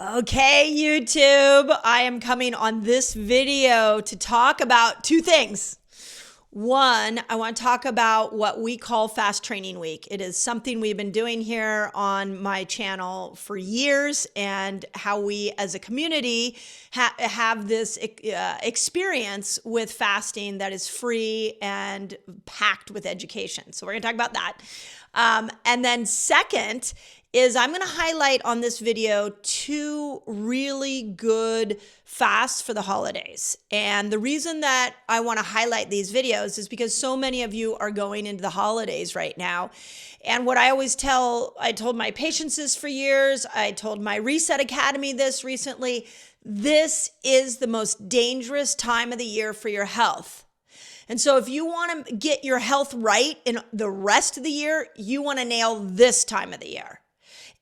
Okay, YouTube, I am coming on this video to talk about two things. One, I want to talk about what we call Fast Training Week. It is something we've been doing here on my channel for years, and how we as a community have this experience with fasting that is free and packed with education. So we're going to talk about that. And then second is I'm going to highlight on this video two really good fasts for the holidays. And the reason that I want to highlight these videos is because so many of you are going into the holidays right now. And what I always I told my patients this for years, I told my Reset Academy this recently, this is the most dangerous time of the year for your health. And so if you want to get your health right in the rest of the year, you want to nail this time of the year.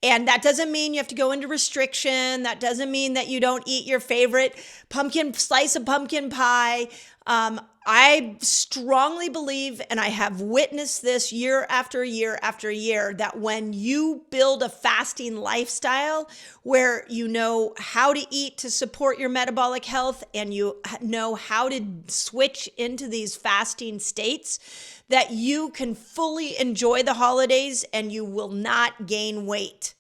And that doesn't mean you have to go into restriction. That doesn't mean that you don't eat your favorite slice of pumpkin pie. I strongly believe, and I have witnessed this year after year after year, that when you build a fasting lifestyle where you know how to eat to support your metabolic health and you know how to switch into these fasting states, that you can fully enjoy the holidays and you will not gain weight.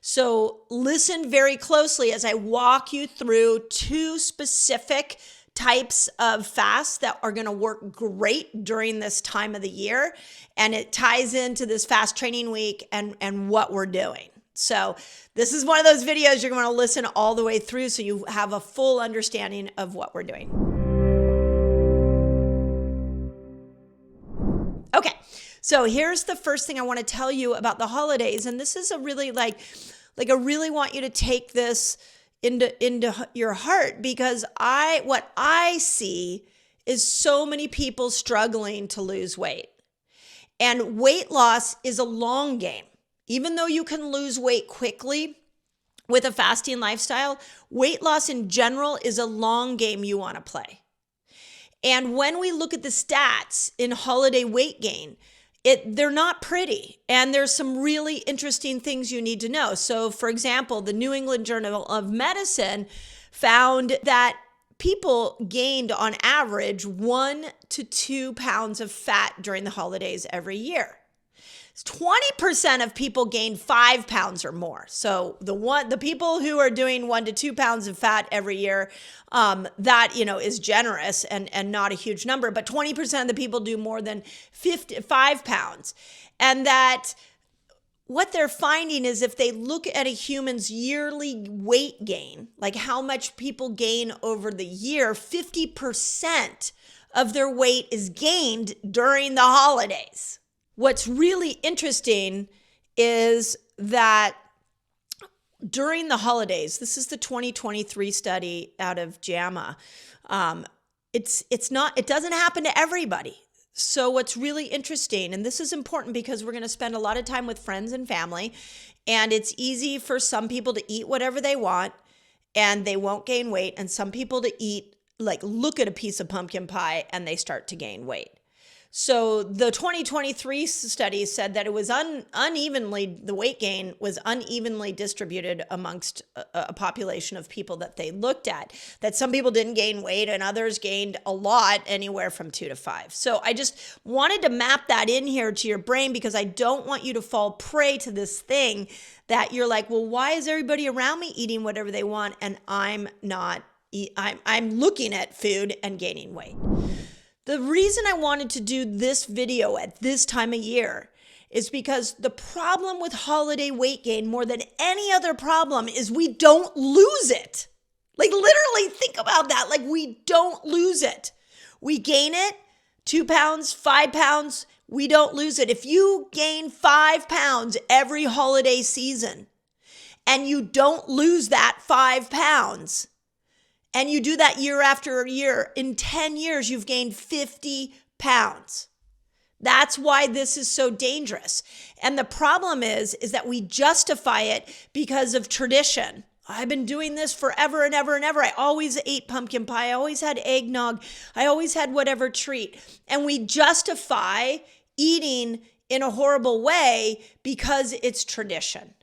So listen very closely as I walk you through two specific types of fasts that are going to work great during this time of the year. And it ties into this Fast Training Week and what we're doing. So this is one of those videos you're going to listen all the way through so you have a full understanding of what we're doing. Okay, so here's the first thing I want to tell you about the holidays. And this is a really I really want you to take this into your heart, because what I see is so many people struggling to lose weight. And weight loss is a long game. Even though you can lose weight quickly with a fasting lifestyle, weight loss in general is a long game you want to play. And when we look at the stats in holiday weight gain, they're not pretty. And there's some really interesting things you need to know. So for example, the New England Journal of Medicine found that people gained on average 1 to 2 pounds of fat during the holidays every year. 20% of people gained 5 pounds or more. So the people who are doing 1 to 2 pounds of fat every year, that is generous and not a huge number. But 20% of the people do more than 5 pounds, and that what they're finding is if they look at a human's yearly weight gain, like how much people gain over the year, 50% of their weight is gained during the holidays. What's really interesting is that during the holidays, this is the 2023 study out of JAMA. It doesn't happen to everybody. So what's really interesting, and this is important because we're going to spend a lot of time with friends and family, and it's easy for some people to eat whatever they want and they won't gain weight, and some people to eat, look at a piece of pumpkin pie and they start to gain weight. So the 2023 study said that it was the weight gain was unevenly distributed amongst a population of people that they looked at, that some people didn't gain weight and others gained a lot, anywhere from 2 to 5. So I just wanted to map that in here to your brain, because I don't want you to fall prey to this thing that you're like, well, why is everybody around me eating whatever they want and I'm not? I'm looking at food and gaining weight. The reason I wanted to do this video at this time of year is because the problem with holiday weight gain, more than any other problem, is we don't lose it. Literally think about that. We don't lose it. We gain it, 2 pounds, 5 pounds, we don't lose it. If you gain 5 pounds every holiday season and you don't lose that 5 pounds, and you do that year after year, in 10 years, you've gained 50 pounds. That's why this is so dangerous. And the problem is that we justify it because of tradition. I've been doing this forever and ever and ever. I always ate pumpkin pie. I always had eggnog. I always had whatever treat. And we justify eating in a horrible way because it's tradition.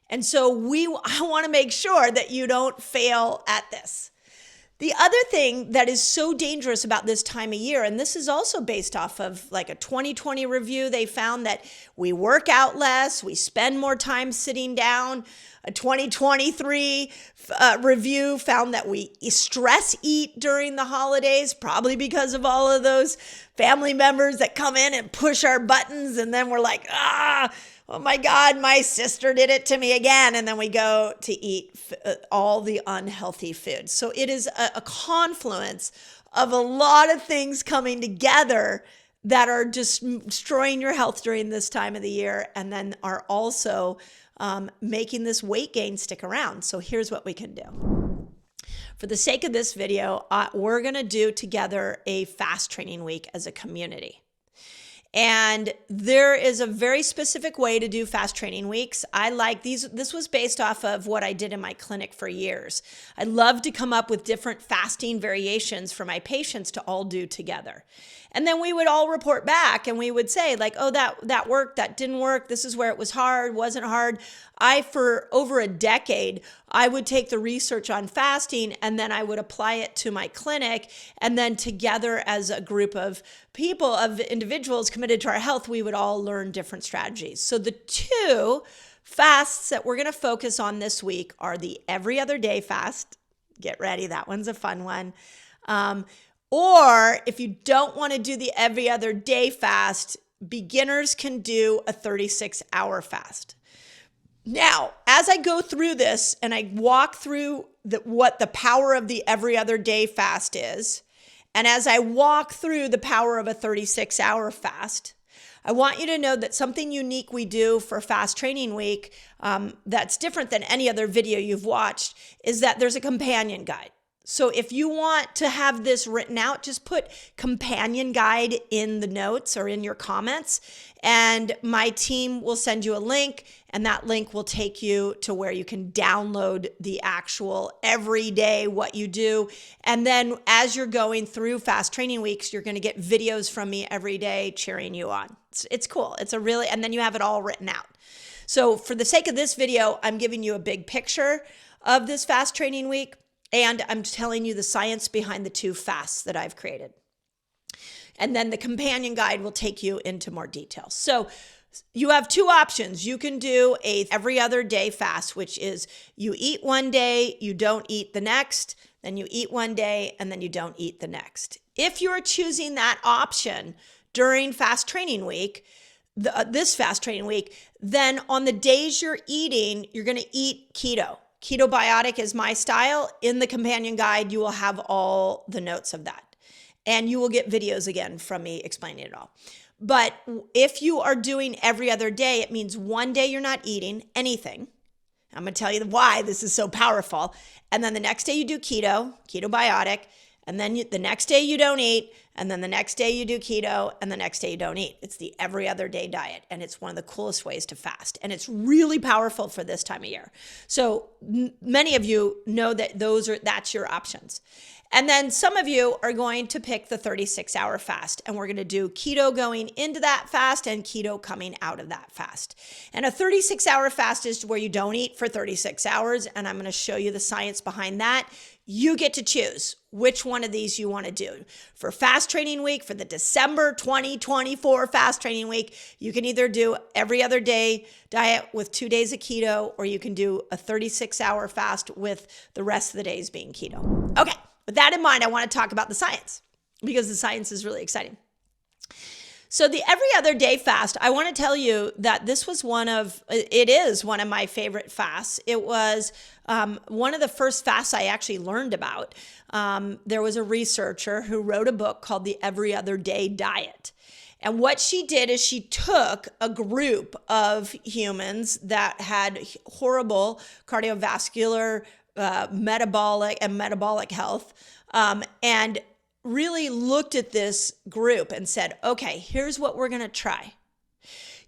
And so I want to make sure that you don't fail at this. The other thing that is so dangerous about this time of year, and this is also based off of like a 2020 review, they found that we work out less, we spend more time sitting down. A 2023 review found that we stress eat during the holidays, probably because of all of those family members that come in and push our buttons, and then we're like, oh my God, my sister did it to me again. And then we go to eat all the unhealthy food. So it is a confluence of a lot of things coming together that are just destroying your health during this time of the year, and then are also making this weight gain stick around. So here's what we can do. For the sake of this video, we're going to do together a fast training week as a community. And there is a very specific way to do fast training weeks. I like these. This was based off of what I did in my clinic for years. I love to come up with different fasting variations for my patients to all do together. And then we would all report back and we would say like, oh, that worked, that didn't work. This is where it was hard, wasn't hard. For over a decade, I would take the research on fasting and then I would apply it to my clinic. And then together as a group of people, of individuals committed to our health, we would all learn different strategies. So the two fasts that we're going to focus on this week are the every other day fast. Get ready. That one's a fun one. Or if you don't want to do the every other day fast, beginners can do a 36-hour fast. Now, as I go through this and I walk through what the power of the every other day fast is, and as I walk through the power of a 36-hour fast, I want you to know that something unique we do for Fast Training Week that's different than any other video you've watched is that there's a companion guide. So if you want to have this written out, just put companion guide in the notes or in your comments, and my team will send you a link, and that link will take you to where you can download the actual everyday what you do. And then as you're going through Fast Training Weeks, you're going to get videos from me every day cheering you on. It's cool. And then you have it all written out. So for the sake of this video, I'm giving you a big picture of this Fast Training Week. And I'm telling you the science behind the two fasts that I've created. And then the companion guide will take you into more details. So you have two options. You can do a every other day fast, which is you eat one day, you don't eat the next, then you eat one day, and then you don't eat the next. If you're choosing that option during Fast Training Week, this Fast Training Week, then on the days you're eating, you're going to eat keto. Ketobiotic is my style. In the companion guide, you will have all the notes of that. And you will get videos again from me explaining it all. But if you are doing every other day, it means one day you're not eating anything. I'm going to tell you why this is so powerful. And then the next day you do ketobiotic. And then the next day you don't eat. And then the next day you do keto. And the next day you don't eat. It's the every other day diet. And it's one of the coolest ways to fast. And it's really powerful for this time of year. So many of you know that that's your options. And then some of you are going to pick the 36-hour fast. And we're going to do keto going into that fast and keto coming out of that fast. And a 36-hour fast is where you don't eat for 36 hours. And I'm going to show you the science behind that. You get to choose which one of these you want to do. For Fast Training Week, for the December 2024 Fast Training Week, you can either do every other day diet with 2 days of keto, or you can do a 36-hour fast with the rest of the days being keto. Okay, with that in mind, I want to talk about the science because the science is really exciting. So the every other day fast, I want to tell you that it is one of my favorite fasts. It was one of the first fasts I actually learned about. There was a researcher who wrote a book called The Every Other Day Diet. And what she did is she took a group of humans that had horrible cardiovascular, metabolic health, and really looked at this group and said, okay, here's what we're going to try.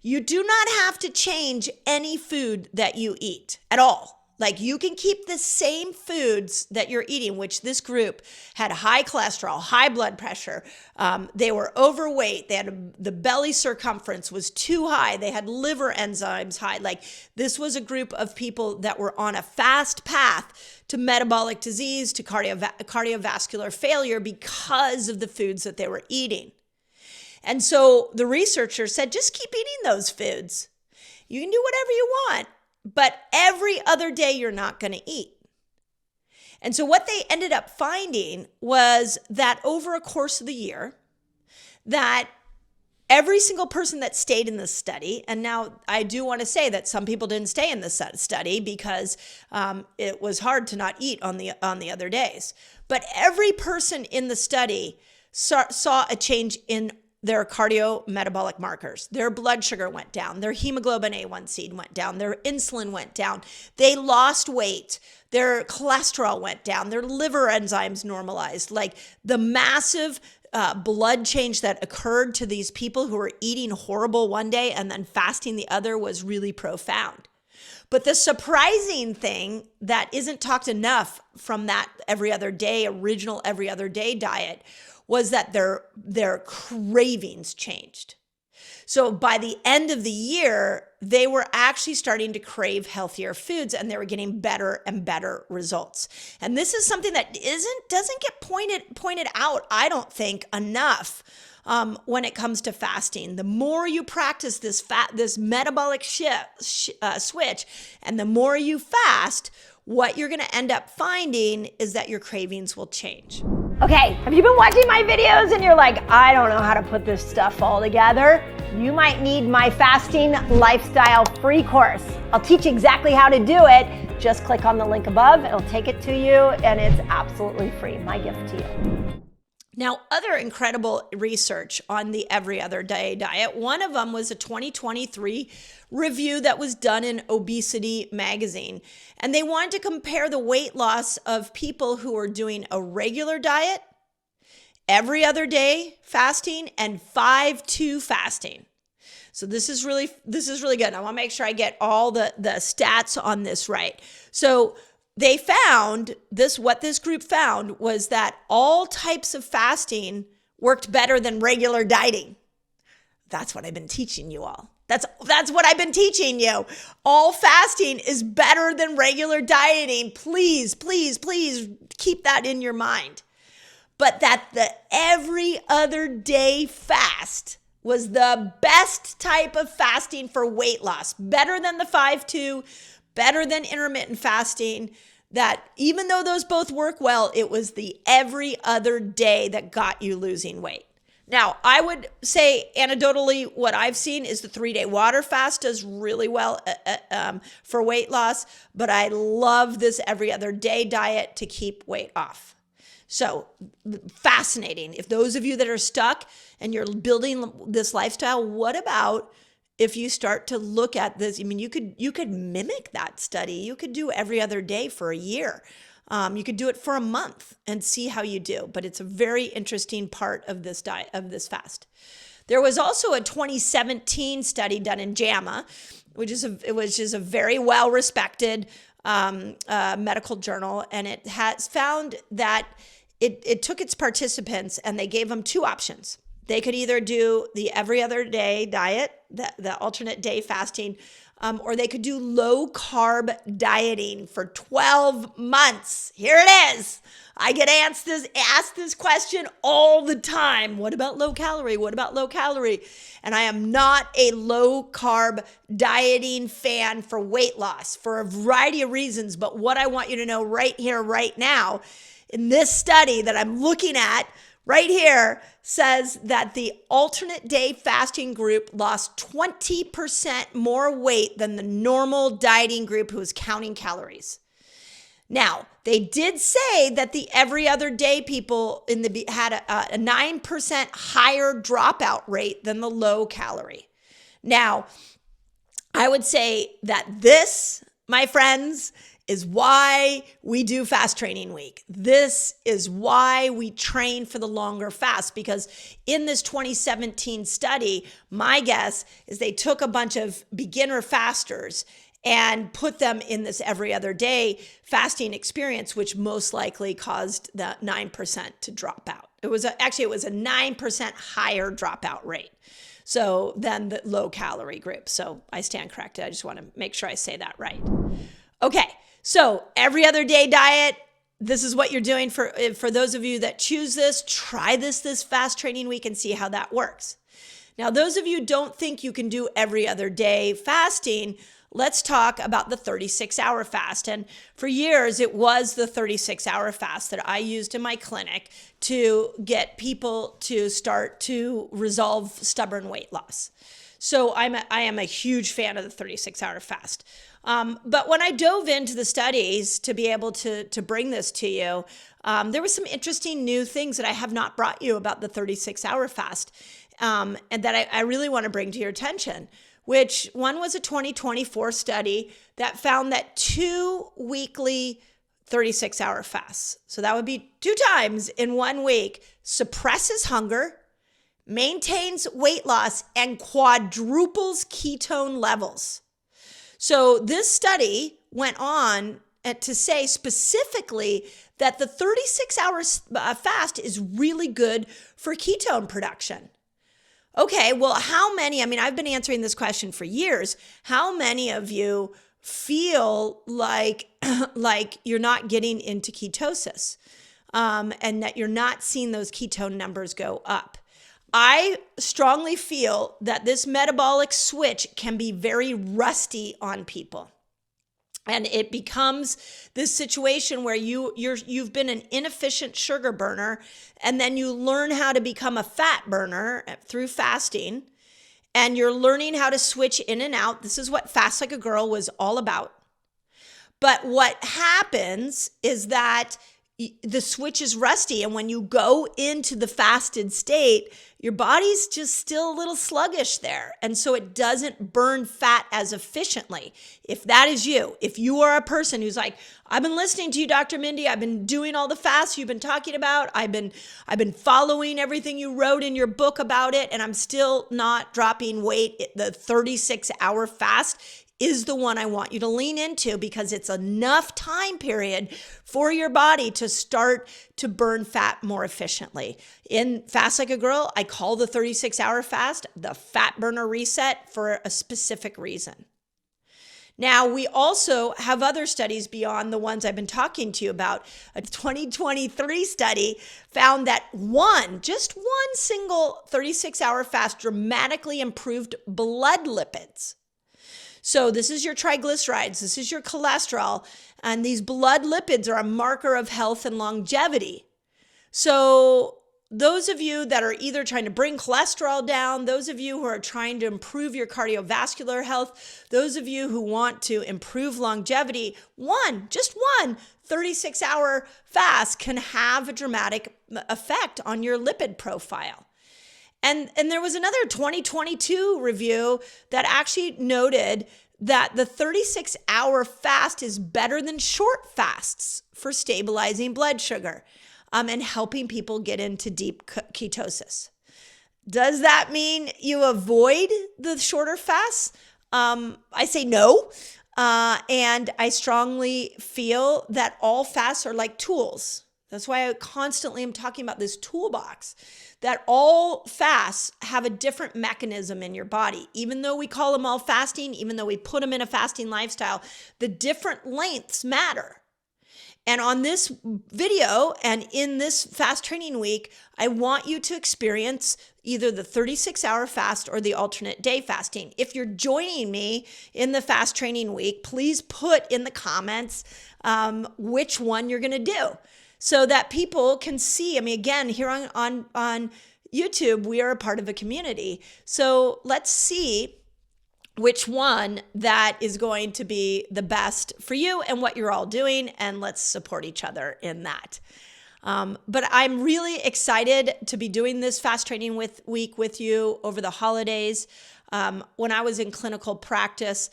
You do not have to change any food that you eat at all. Like you can keep the same foods that you're eating, which this group had high cholesterol, high blood pressure. They were overweight. They had the belly circumference was too high. They had liver enzymes high. Like this was a group of people that were on a fast path to metabolic disease, to cardiovascular failure because of the foods that they were eating. And so the researchers said, just keep eating those foods. You can do whatever you want. But every other day, you're not going to eat. And so what they ended up finding was that over a course of the year, that every single person that stayed in this study, and now I do want to say that some people didn't stay in this study because it was hard to not eat on the other days. But every person in the study saw a change in their cardiometabolic markers. Their blood sugar went down. Their hemoglobin A1C went down. Their insulin went down. They lost weight. Their cholesterol went down. Their liver enzymes normalized. Like the massive blood change that occurred to these people who were eating horrible one day and then fasting the other was really profound. But the surprising thing that isn't talked enough from that original every other day diet was that their cravings changed. So by the end of the year, they were actually starting to crave healthier foods and they were getting better and better results. And this is something that doesn't get pointed out, I don't think, enough when it comes to fasting. The more you practice this metabolic switch, and the more you fast, what you're going to end up finding is that your cravings will change. Okay, have you been watching my videos and you're like, I don't know how to put this stuff all together? You might need my fasting lifestyle free course. I'll teach you exactly how to do it. Just click on the link above. It'll take it to you and it's absolutely free. My gift to you. Now, other incredible research on the every other day diet, one of them was a 2023 review that was done in Obesity magazine. And they wanted to compare the weight loss of people who are doing a regular diet, every other day fasting, and 5-2 fasting. So this is really good. I want to make sure I get all the stats on this right. So they found what this group found was that all types of fasting worked better than regular dieting. That's what I've been teaching you all. That's what I've been teaching you. All fasting is better than regular dieting. Please, please, please keep that in your mind. But that the every other day fast was the best type of fasting for weight loss. Better than the 5-2, better than intermittent fasting. That even though those both work well, it was the every other day that got you losing weight. Now, I would say anecdotally, what I've seen is the 3-day water fast does really well for weight loss, but I love this every other day diet to keep weight off. So fascinating. If those of you that are stuck and you're building this lifestyle, what about if you start to look at this? I mean, you could mimic that study. You could do every other day for a year. You could do it for a month and see how you do. But it's a very interesting part of this diet, of this fast. There was also a 2017 study done in JAMA, which is a very well-respected medical journal, and it has found that it took its participants and they gave them two options. They could either do the every other day diet, the alternate day fasting, or they could do low carb dieting for 12 months. Here it is. I get asked this question all the time. What about low calorie? What about low calorie? And I am not a low carb dieting fan for weight loss for a variety of reasons. But what I want you to know right here, right now, in this study that I'm looking at right here, says that the alternate day fasting group lost 20% more weight than the normal dieting group who was counting calories. Now, they did say that the every other day people had a 9% higher dropout rate than the low calorie. Now, I would say that this, my friends, is why we do fast training week. This is why we train for the longer fast, because in this 2017 study, my guess is they took a bunch of beginner fasters and put them in this every other day fasting experience, which most likely caused the 9% to drop out. It was a 9% higher dropout rate. So than the low calorie group. So I stand corrected. I just want to make sure I say that right. Okay. So every other day diet, this is what you're doing. For those of you that choose this, try this fast training week and see how that works. Now, those of you who don't think you can do every other day fasting, let's talk about the 36-hour fast. And for years, it was the 36-hour fast that I used in my clinic to get people to start to resolve stubborn weight loss. So I am a huge fan of the 36-hour fast. But when I dove into the studies to be able to bring this to you, there were some interesting new things that I have not brought you about the 36-hour fast, and that I really want to bring to your attention. Which one was a 2024 study that found that 2 weekly 36-hour fasts, so that would be 2 times in 1 week, suppresses hunger, maintains weight loss, and quadruples ketone levels. So this study went on to say specifically that the 36-hour fast is really good for ketone production. Okay, well, how many, I've been answering this question for years. How many of you feel like you're not getting into ketosis, and that you're not seeing those ketone numbers go up? I strongly feel that this metabolic switch can be very rusty on people. And it becomes this situation where you've been an inefficient sugar burner, and then you learn how to become a fat burner through fasting, and you're learning how to switch in and out. This is what Fast Like a Girl was all about. But what happens is that the switch is rusty, and when you go into the fasted state, your body's just still a little sluggish there. And so it doesn't burn fat as efficiently. If that is you, if you are a person who's like, I've been listening to you, Dr. Mindy, I've been doing all the fasts you've been talking about, I've been following everything you wrote in your book about it, and I'm still not dropping weight, the 36-hour fast is the one I want you to lean into, because it's enough time period for your body to start to burn fat more efficiently. In Fast Like a Girl, I call the 36-hour fast the fat burner reset for a specific reason. Now, we also have other studies beyond the ones I've been talking to you about. A 2023 study found that just one single 36-hour fast dramatically improved blood lipids. So this is your triglycerides, this is your cholesterol, and these blood lipids are a marker of health and longevity. So those of you that are either trying to bring cholesterol down, those of you who are trying to improve your cardiovascular health, those of you who want to improve longevity, just one 36-hour fast can have a dramatic effect on your lipid profile. And there was another 2022 review that actually noted that the 36-hour fast is better than short fasts for stabilizing blood sugar, and helping people get into deep ketosis. Does that mean you avoid the shorter fasts? I say no. And I strongly feel that all fasts are like tools. That's why I constantly am talking about this toolbox, that all fasts have a different mechanism in your body. Even though we call them all fasting, even though we put them in a fasting lifestyle, the different lengths matter. And on this video and in this fast training week, I want you to experience either the 36-hour fast or the alternate day fasting. If you're joining me in the fast training week, please put in the comments which one you're going to do, so that people can see. Again, here on YouTube, we are a part of a community. So let's see which one that is going to be the best for you and what you're all doing, and let's support each other in that. But I'm really excited to be doing this fast training week with you over the holidays. When I was in clinical practice,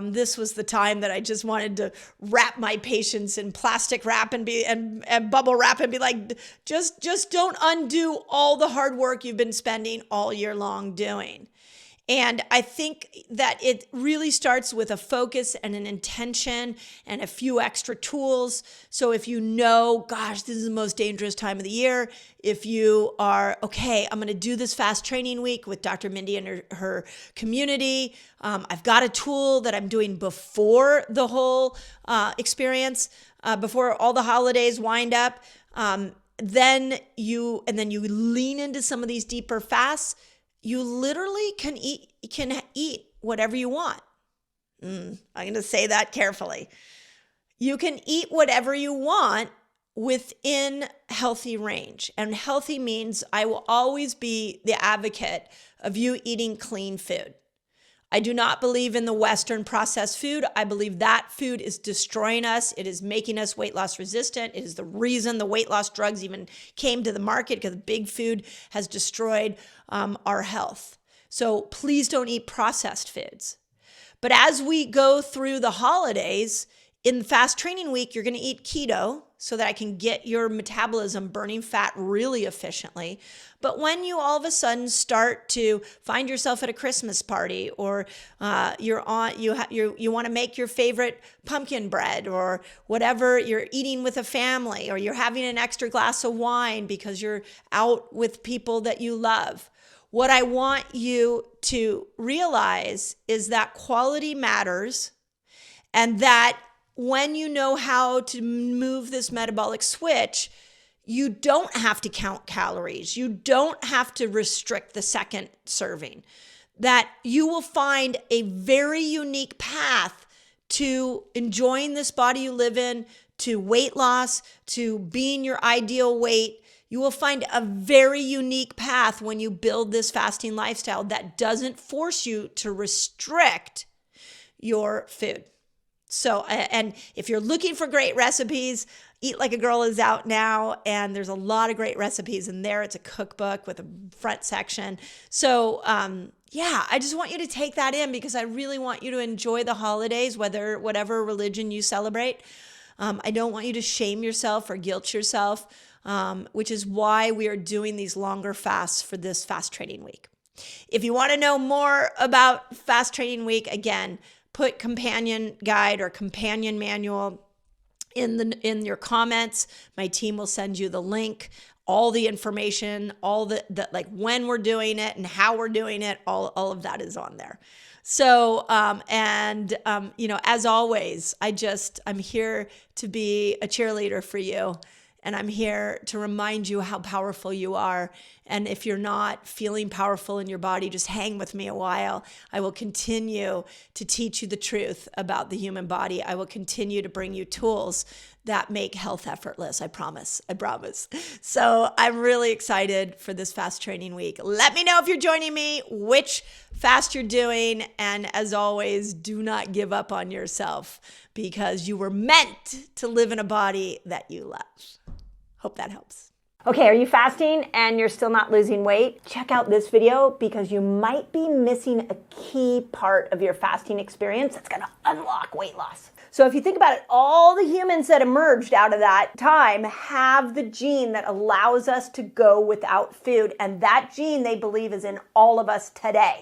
this was the time that I just wanted to wrap my patients in plastic wrap and bubble wrap and be like, just don't undo all the hard work you've been spending all year long doing. And I think that it really starts with a focus and an intention and a few extra tools. So if you know, gosh, this is the most dangerous time of the year, if you are, okay, I'm going to do this fast training week with Dr. Mindy and her community. I've got a tool that I'm doing before the whole experience, before all the holidays wind up. Then you lean into some of these deeper fasts. You literally can eat whatever you want. I'm going to say that carefully. You can eat whatever you want within healthy range. And healthy means I will always be the advocate of you eating clean food. I do not believe in the Western processed food. I believe that food is destroying us. It is making us weight loss resistant. It is the reason the weight loss drugs even came to the market, because big food has destroyed our health. So please don't eat processed foods. But as we go through the holidays, in fast training week, you're going to eat keto so that I can get your metabolism burning fat really efficiently. But when you all of a sudden start to find yourself at a Christmas party, or you want to make your favorite pumpkin bread, or whatever, you're eating with a family, or you're having an extra glass of wine because you're out with people that you love. What I want you to realize is that quality matters, and that when you know how to move this metabolic switch, you don't have to count calories. You don't have to restrict the second serving. That you will find a very unique path to enjoying this body you live in, to weight loss, to being your ideal weight. You will find a very unique path when you build this fasting lifestyle that doesn't force you to restrict your food. So, and if you're looking for great recipes, Eat Like a Girl is out now, and there's a lot of great recipes in there. It's a cookbook with a front section. So, I just want you to take that in, because I really want you to enjoy the holidays, whatever religion you celebrate. I don't want you to shame yourself or guilt yourself, which is why we are doing these longer fasts for this fast training week. If you want to know more about fast training week, again, put companion guide or companion manual in your comments. My team will send you the link, all the information, all the like when we're doing it and how we're doing it, all of that is on there. So, as always, I'm here to be a cheerleader for you. And I'm here to remind you how powerful you are. And if you're not feeling powerful in your body, just hang with me a while. I will continue to teach you the truth about the human body. I will continue to bring you tools that make health effortless. I promise. So I'm really excited for this fast training week. Let me know if you're joining me, which fast you're doing. And as always, do not give up on yourself, because you were meant to live in a body that you love. Hope that helps. Okay, are you fasting and you're still not losing weight? Check out this video, because you might be missing a key part of your fasting experience that's going to unlock weight loss. So if you think about it, all the humans that emerged out of that time have the gene that allows us to go without food. And that gene, they believe, is in all of us today.